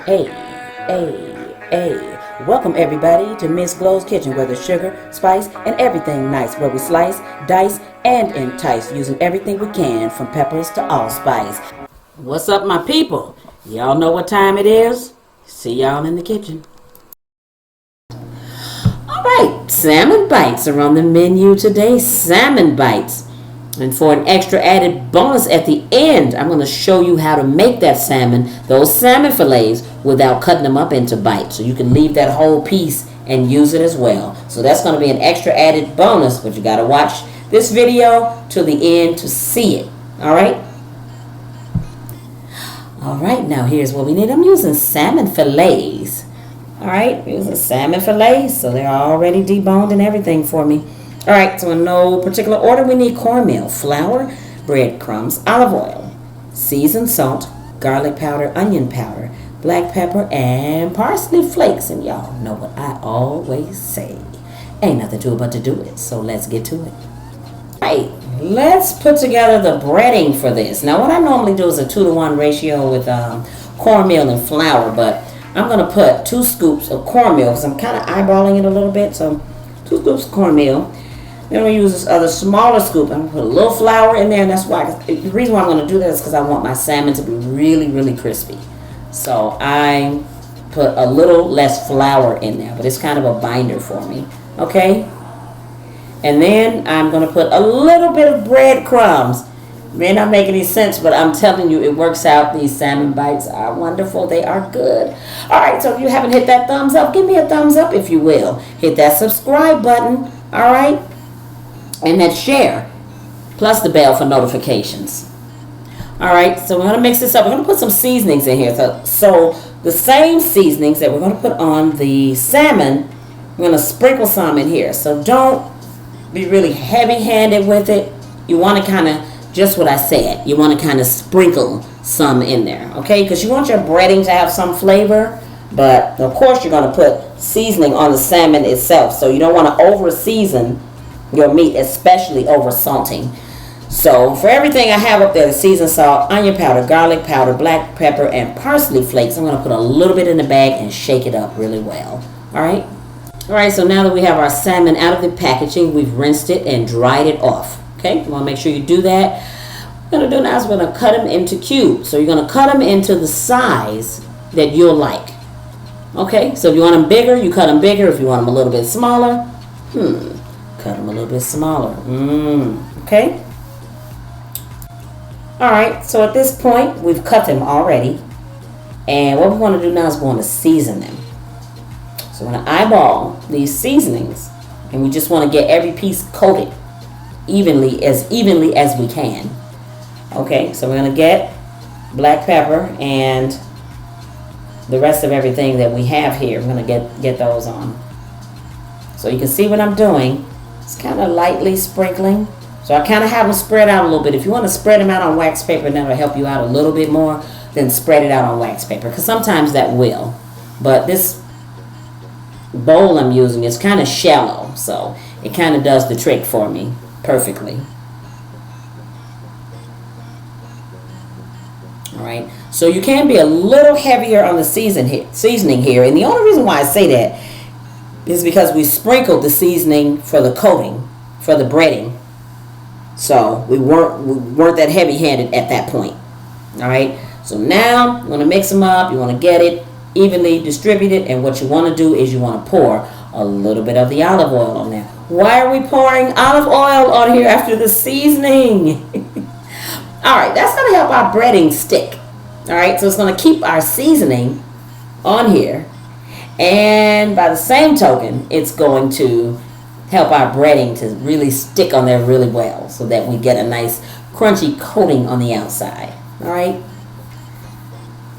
Hey, hey. Welcome everybody to Miss Glow's Kitchen, where there's sugar, spice, and everything nice, where we slice, dice, and entice, using everything we can, from peppers to allspice. What's up, my people? Y'all know what time it is? See y'all in the kitchen. Alright, Salmon Bites are on the menu today. Salmon Bites. And for an extra added bonus at the end, I'm going to show you how to make that salmon, those salmon fillets, without cutting them up into bites. So you can leave that whole piece and use it as well. So that's going to be an extra added bonus, but you got to watch this video to the end to see it. Alright? Alright, now here's what we need. I'm using salmon fillets. Alright, using salmon fillets, so they're already deboned and everything for me. Alright, so in no particular order, we need cornmeal, flour, breadcrumbs, olive oil, seasoned salt, garlic powder, onion powder, black pepper, and parsley flakes. And y'all know what I always say. Ain't nothing to it but to do it. So let's get to it. Alright, let's put together the breading for this. Now what I normally do is a 2-to-1 ratio with cornmeal and flour, but I'm going to put 2 scoops of cornmeal because I'm kind of eyeballing it a little bit. So 2 scoops of cornmeal. Then we use this other smaller scoop. I'm going to put a little flour in there, and that's why. The reason why I'm going to do that is because I want my salmon to be really, really crispy. So I put a little less flour in there, but it's kind of a binder for me. Okay? And then I'm going to put a little bit of breadcrumbs. May not make any sense, but I'm telling you, it works out. These salmon bites are wonderful. They are good. All right, so if you haven't hit that thumbs up, give me a thumbs up if you will. Hit that subscribe button. All right? And that share, plus the bell for notifications. Alright, so we're going to mix this up. We're going to put some seasonings in here. So the same seasonings that we're going to put on the salmon, we're going to sprinkle some in here. So don't be really heavy-handed with it. You want to kind of, just what I said, you want to kind of sprinkle some in there, okay? Because you want your breading to have some flavor, but of course you're going to put seasoning on the salmon itself. So you don't want to over-season your meat, especially over salting. So for everything I have up there, the seasoned salt, onion powder, garlic powder, black pepper, and parsley flakes, I'm going to put a little bit in the bag and shake it up really well. Alright? Alright, so now that we have our salmon out of the packaging, we've rinsed it and dried it off. Okay? You want to make sure you do that. What we're going to do now is we're going to cut them into cubes. So you're going to cut them into the size that you'll like. Okay? So if you want them bigger, you cut them bigger. If you want them a little bit smaller, cut them a little bit smaller. Okay? Alright, so at this point, we've cut them already. And what we want to do now is we want to season them. So we're going to eyeball these seasonings. And we just want to get every piece coated evenly as we can. Okay, so we're going to get black pepper and the rest of everything that we have here. We're going to get those on. So you can see what I'm doing. It's kind of lightly sprinkling. So I kind of have them spread out a little bit. If you want to spread them out on wax paper, and that'll help you out a little bit more, then spread it out on wax paper. Because sometimes that will. But this bowl I'm using is kind of shallow. So it kind of does the trick for me perfectly. Alright. So you can be a little heavier on the seasoning here. And the only reason why I say that is because we sprinkled the seasoning for the coating, for the breading. So we weren't that heavy-handed at that point. All right. So now you want to mix them up. You want to get it evenly distributed, and what you want to do is you want to pour a little bit of the olive oil on there. Why are we pouring olive oil on here after the seasoning? All right, that's going to help our breading stick. All right, so it's going to keep our seasoning on here. And by the same token, it's going to help our breading to really stick on there really well so that we get a nice crunchy coating on the outside. All right.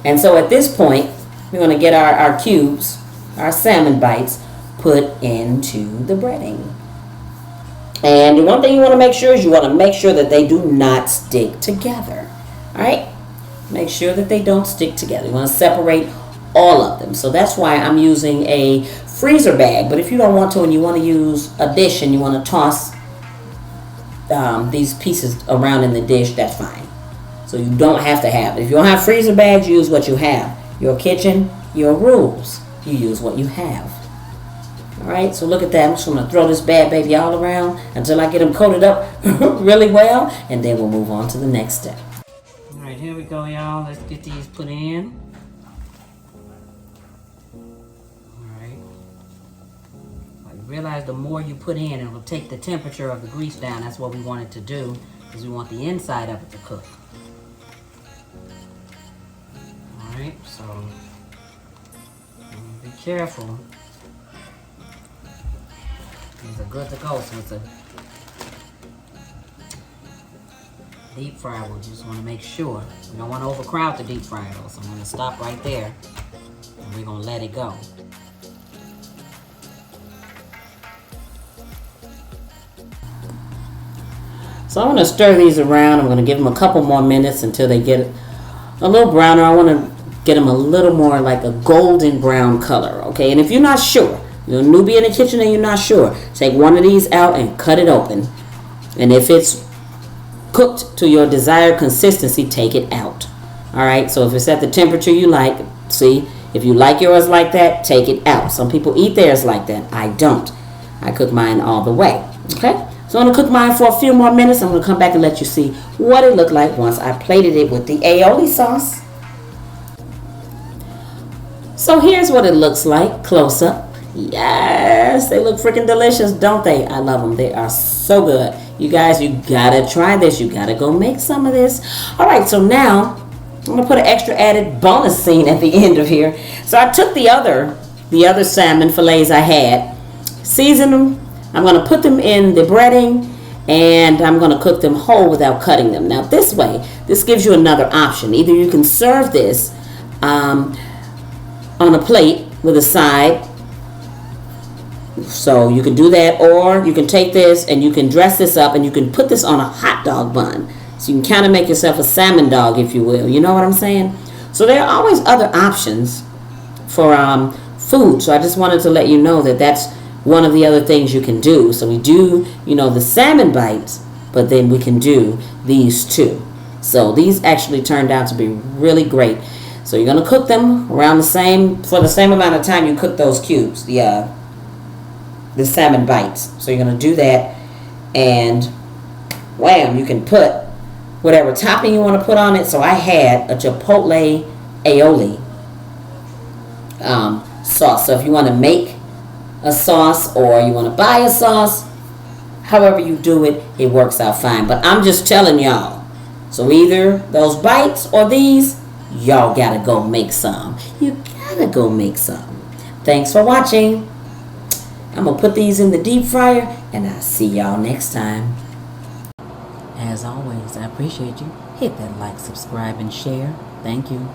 And so at this point, we're going to get our cubes, our salmon bites, put into the breading. And the one thing you want to make sure is you want to make sure that they do not stick together. All right. Make sure that they don't stick together. You want to separate all of them. So that's why I'm using a freezer bag. But if you don't want to and you want to use a dish and you want to toss these pieces around in the dish, that's fine. So you don't have to have it. If you don't have freezer bags, use what you have. Your kitchen, your rules. You use what you have. Alright, so look at that. I'm just going to throw this bad baby all around until I get them coated up really well, and then we'll move on to the next step. Alright, here we go, y'all. Let's get these put in. Alright. I realize the more you put in, it will take the temperature of the grease down. That's what we want it to do, because we want the inside of it to cook. Alright, so be careful. These are good to go, so it's a deep fryer. We just want to make sure. We don't want to overcrowd the deep fryer though, so I'm going to stop right there and we're going to let it go. So I'm going to stir these around. I'm going to give them a couple more minutes until they get a little browner. I want to get them a little more like a golden brown color, okay? And if you're not sure, you're a newbie in the kitchen and you're not sure, take one of these out and cut it open. And if it's cooked to your desired consistency, take it out. Alright, so if it's at the temperature you like, see, if you like yours like that, take it out. Some people eat theirs like that. I don't. I cook mine all the way. Okay? So I'm going to cook mine for a few more minutes. I'm going to come back and let you see what it looked like once I plated it with the aioli sauce. So here's what it looks like close up. Yes, they look freaking delicious, don't they? I love them. They are so good. You guys, you gotta try this. You gotta go make some of this. All right, so now I'm gonna put an extra added bonus scene at the end of here. So I took the other salmon fillets I had, seasoned them. I'm gonna put them in the breading, and I'm gonna cook them whole without cutting them. Now this way, this gives you another option. Either you can serve this on a plate with a side. So you can do that, or you can take this and you can dress this up and you can put this on a hot dog bun. So you can kind of make yourself a salmon dog, if you will. You know what I'm saying? So there are always other options for food. So I just wanted to let you know that that's one of the other things you can do. So we do, the salmon bites, but then we can do these too. So these actually turned out to be really great. So you're going to cook them for the same amount of time you cook those cubes, the salmon bites. So you're going to do that, and wham, you can put whatever topping you want to put on it. So I had a chipotle aioli sauce. So if you want to make a sauce or you want to buy a sauce, however you do it, it works out fine. But I'm just telling y'all, so either those bites or these, y'all gotta go make some. You gotta go make some. Thanks for watching. I'm going to put these in the deep fryer, and I'll see y'all next time. As always, I appreciate you. Hit that like, subscribe, and share. Thank you.